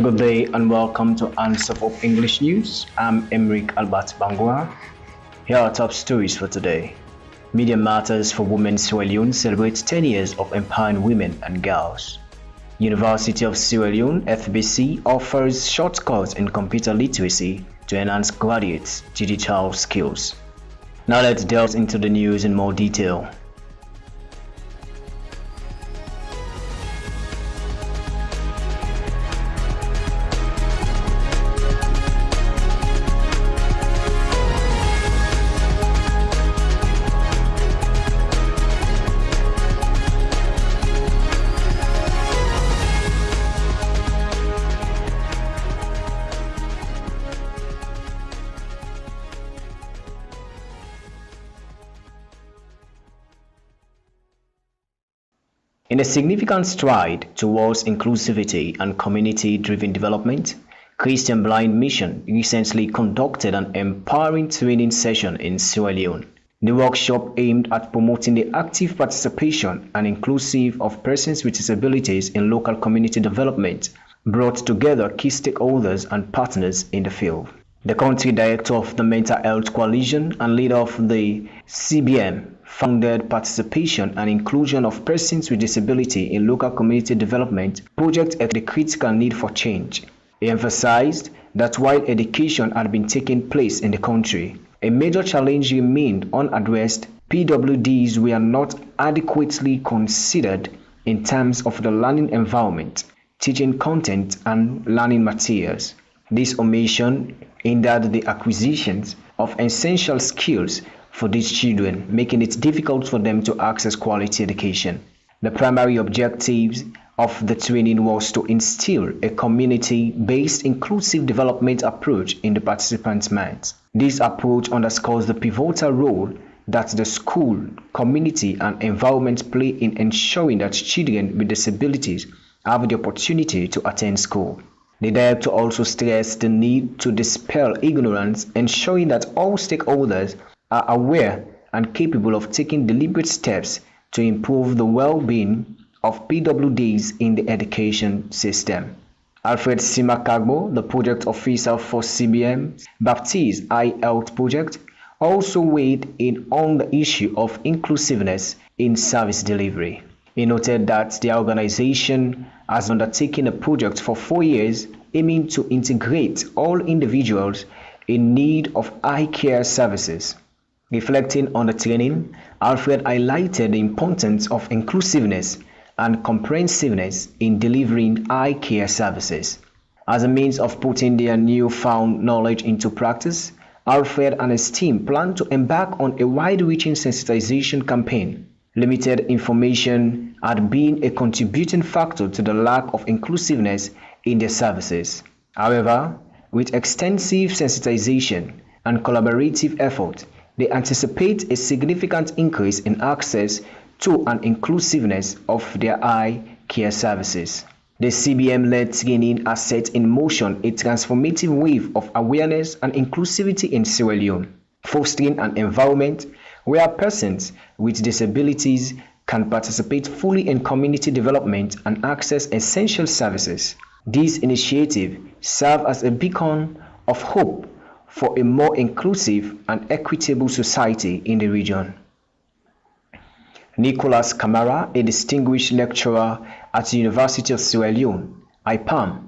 Good day and welcome to HandsofHope English News. I'm Emric Albert Bangwa. Here are top stories for today. Media Matters for Women Sierra Leone celebrates 10 years of empowering women and girls. University of Sierra Leone (FBC) offers short course in computer literacy to enhance graduates' digital skills. Now let's delve into the news in more detail. In a significant stride towards inclusivity and community-driven development, Christian Blind Mission recently conducted an empowering training session in Sierra Leone. The workshop aimed at promoting the active participation and inclusive of persons with disabilities in local community development, brought together key stakeholders and partners in the field. The country director of the Mental Health Coalition and leader of the CBM founded participation and inclusion of persons with disability in local community development project at the critical need for change. He emphasized that while education had been taking place in the country, a major challenge remained unaddressed. PWDs were not adequately considered in terms of the learning environment, teaching content, and learning materials. This omission hindered the acquisitions of essential skills for these children, making it difficult for them to access quality education. The primary objectives of the training was to instill a community-based inclusive development approach in the participants' minds. This approach underscores the pivotal role that the school, community, and environment play in ensuring that children with disabilities have the opportunity to attend school. The director also stressed the need to dispel ignorance, ensuring that all stakeholders are aware and capable of taking deliberate steps to improve the well-being of PWDs in the education system. Alfred Simakagbo, the project officer for CBM Baptiste iHealth project, also weighed in on the issue of inclusiveness in service delivery. He noted that the organization has undertaken a project for 4 years aiming to integrate all individuals in need of eye care services. Reflecting on the training, Alfred highlighted the importance of inclusiveness and comprehensiveness in delivering eye care services. As a means of putting their newfound knowledge into practice, Alfred and his team plan to embark on a wide-reaching sensitization campaign. Limited information had been a contributing factor to the lack of inclusiveness in their services. However, with extensive sensitization and collaborative effort, they anticipate a significant increase in access to and inclusiveness of their eye care services. The CBM-led training has set in motion a transformative wave of awareness and inclusivity in Sierra Leone, fostering an environment where persons with disabilities can participate fully in community development and access essential services. This initiative serves as a beacon of hope for a more inclusive and equitable society in the region. Nicholas Kamara, a distinguished lecturer at the University of Sierra Leone, IPAM,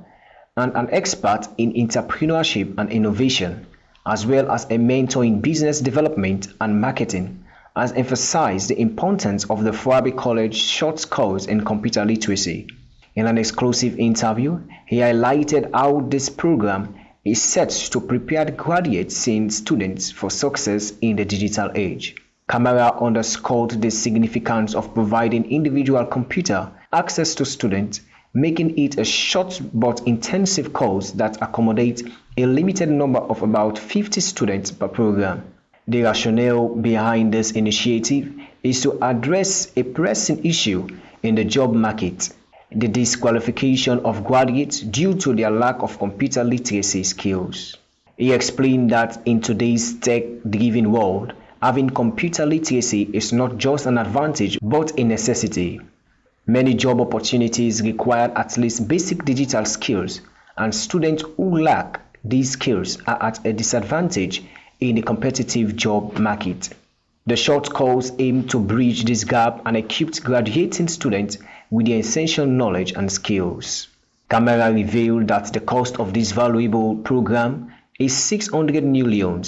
and an expert in entrepreneurship and innovation, as well as a mentor in business development and marketing, has emphasized the importance of the Farabi College short course in computer literacy. In an exclusive interview, he highlighted how this program is set to prepare graduates and students for success in the digital age. Kamara underscored the significance of providing individual computer access to students, making it a short but intensive course that accommodates a limited number of about 50 students per program. The rationale behind this initiative is to address a pressing issue in the job market: the disqualification of graduates due to their lack of computer literacy skills. He explained that in today's tech-driven world, having computer literacy is not just an advantage but a necessity. Many job opportunities require at least basic digital skills, and students who lack these skills are at a disadvantage in the competitive job market. The short course aimed to bridge this gap and equipped graduating students with the essential knowledge and skills. Camera revealed that the cost of this valuable program is 600 million,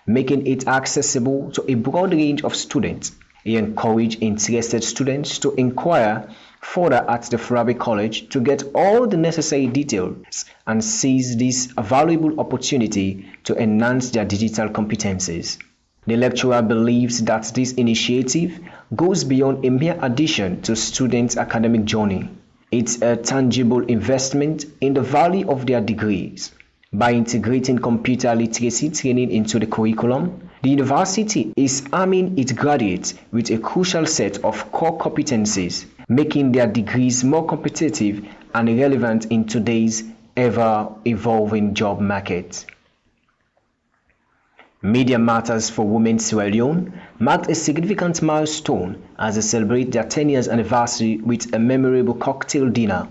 making it accessible to a broad range of students. He encouraged interested students to inquire further at the Farabi College to get all the necessary details and seize this valuable opportunity to enhance their digital competencies. The lecturer believes that this initiative goes beyond a mere addition to students' academic journey. It's a tangible investment in the value of their degrees. By integrating computer literacy training into the curriculum, the university is arming its graduates with a crucial set of core competencies, making their degrees more competitive and relevant in today's ever-evolving job market. Media Matters for Women Sierra Leone marked a significant milestone as they celebrate their 10 years anniversary with a memorable cocktail dinner.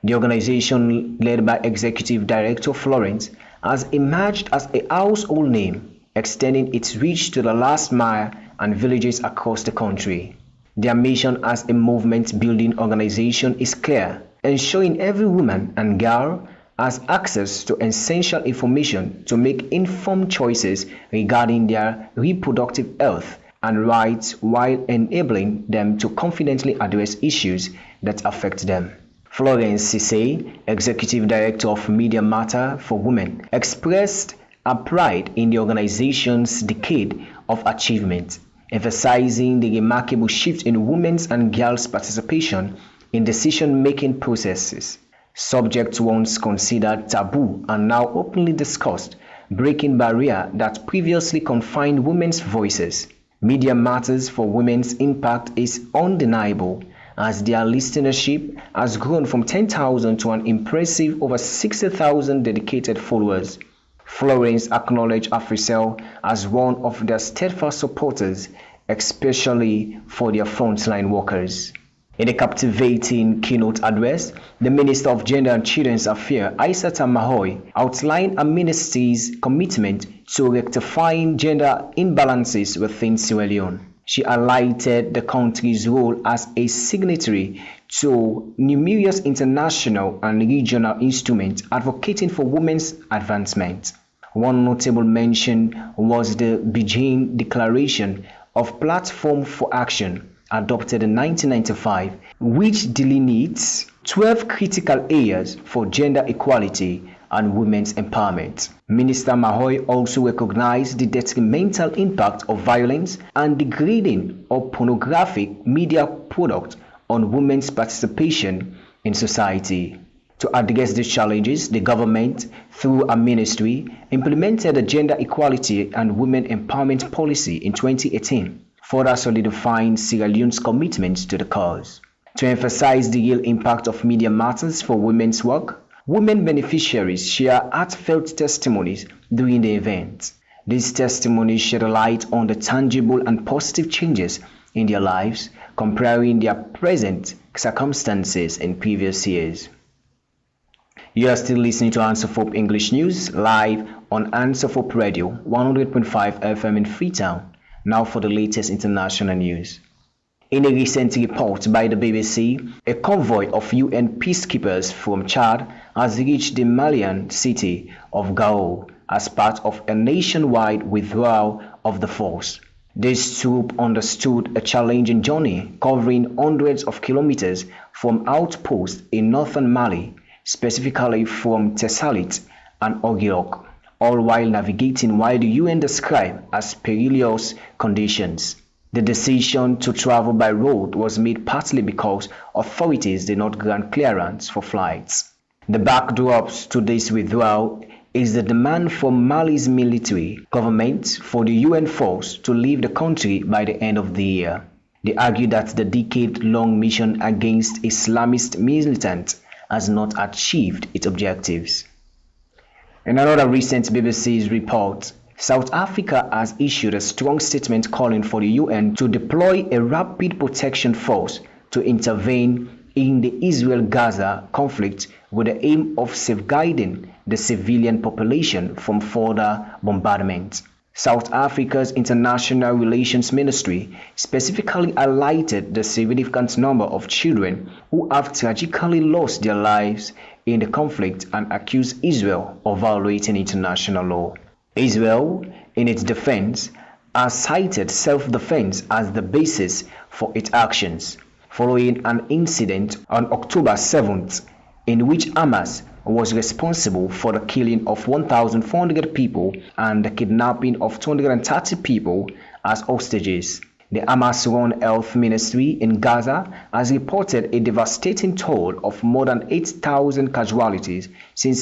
The organization, led by Executive Director Florence, has emerged as a household name, extending its reach to the last mile and villages across the country. Their mission as a movement-building organization is clear, ensuring every woman and girl has access to essential information to make informed choices regarding their reproductive health and rights while enabling them to confidently address issues that affect them. Florence Cisse, Executive Director of Media Matter for Women, expressed her pride in the organization's decade of achievement, emphasizing the remarkable shift in women's and girls' participation in decision-making processes. Subjects once considered taboo are now openly discussed, breaking barriers that previously confined women's voices. Media Matters for Women's impact is undeniable, as their listenership has grown from 10,000 to an impressive over 60,000 dedicated followers. Florence acknowledged Africell as one of their steadfast supporters, especially for their frontline workers. In a captivating keynote address, the Minister of Gender and Children's Affairs, Aissata Mahoy, outlined her ministry's commitment to rectifying gender imbalances within Sierra Leone. She highlighted the country's role as a signatory to numerous international and regional instruments advocating for women's advancement. One notable mention was the Beijing Declaration of Platform for Action, adopted in 1995, which delineates 12 critical areas for gender equality and women's empowerment. Minister Mahoy also recognized the detrimental impact of violence and degrading of pornographic media products on women's participation in society. To address these challenges, the government, through a ministry, implemented a gender equality and women empowerment policy in 2018. Further solidifying Sierra Leone's commitment to the cause. To emphasize the real impact of Media Matters for women's work, women beneficiaries share heartfelt testimonies during the event. These testimonies shed a light on the tangible and positive changes in their lives, comparing their present circumstances in previous years. You are still listening to HandsofHope English News live on HandsofHope Radio 100.5 FM in Freetown. Now for the latest international news. In a recent report by the BBC, a convoy of UN peacekeepers from Chad has reached the Malian city of Gao as part of a nationwide withdrawal of the force. This troop understood a challenging journey covering hundreds of kilometers from outposts in northern Mali, specifically from Tessalit and Ogiok, all while navigating what the UN described as perilous conditions. The decision to travel by road was made partly because authorities did not grant clearance for flights. The backdrops to this withdrawal is the demand from Mali's military government for the UN force to leave the country by the end of the year. They argue that the decade-long mission against Islamist militants has not achieved its objectives. In another recent BBC report, South Africa has issued a strong statement calling for the UN to deploy a rapid protection force to intervene in the Israel-Gaza conflict with the aim of safeguarding the civilian population from further bombardment. South Africa's International Relations Ministry specifically highlighted the significant number of children who have tragically lost their lives in the conflict and accused Israel of violating international law. Israel, in its defense, has cited self-defense as the basis for its actions, following an incident on October 7th in which Hamas was responsible for the killing of 1,400 people and the kidnapping of 230 people as hostages. The Hamas-run health ministry in Gaza has reported a devastating toll of more than 8,000 casualties since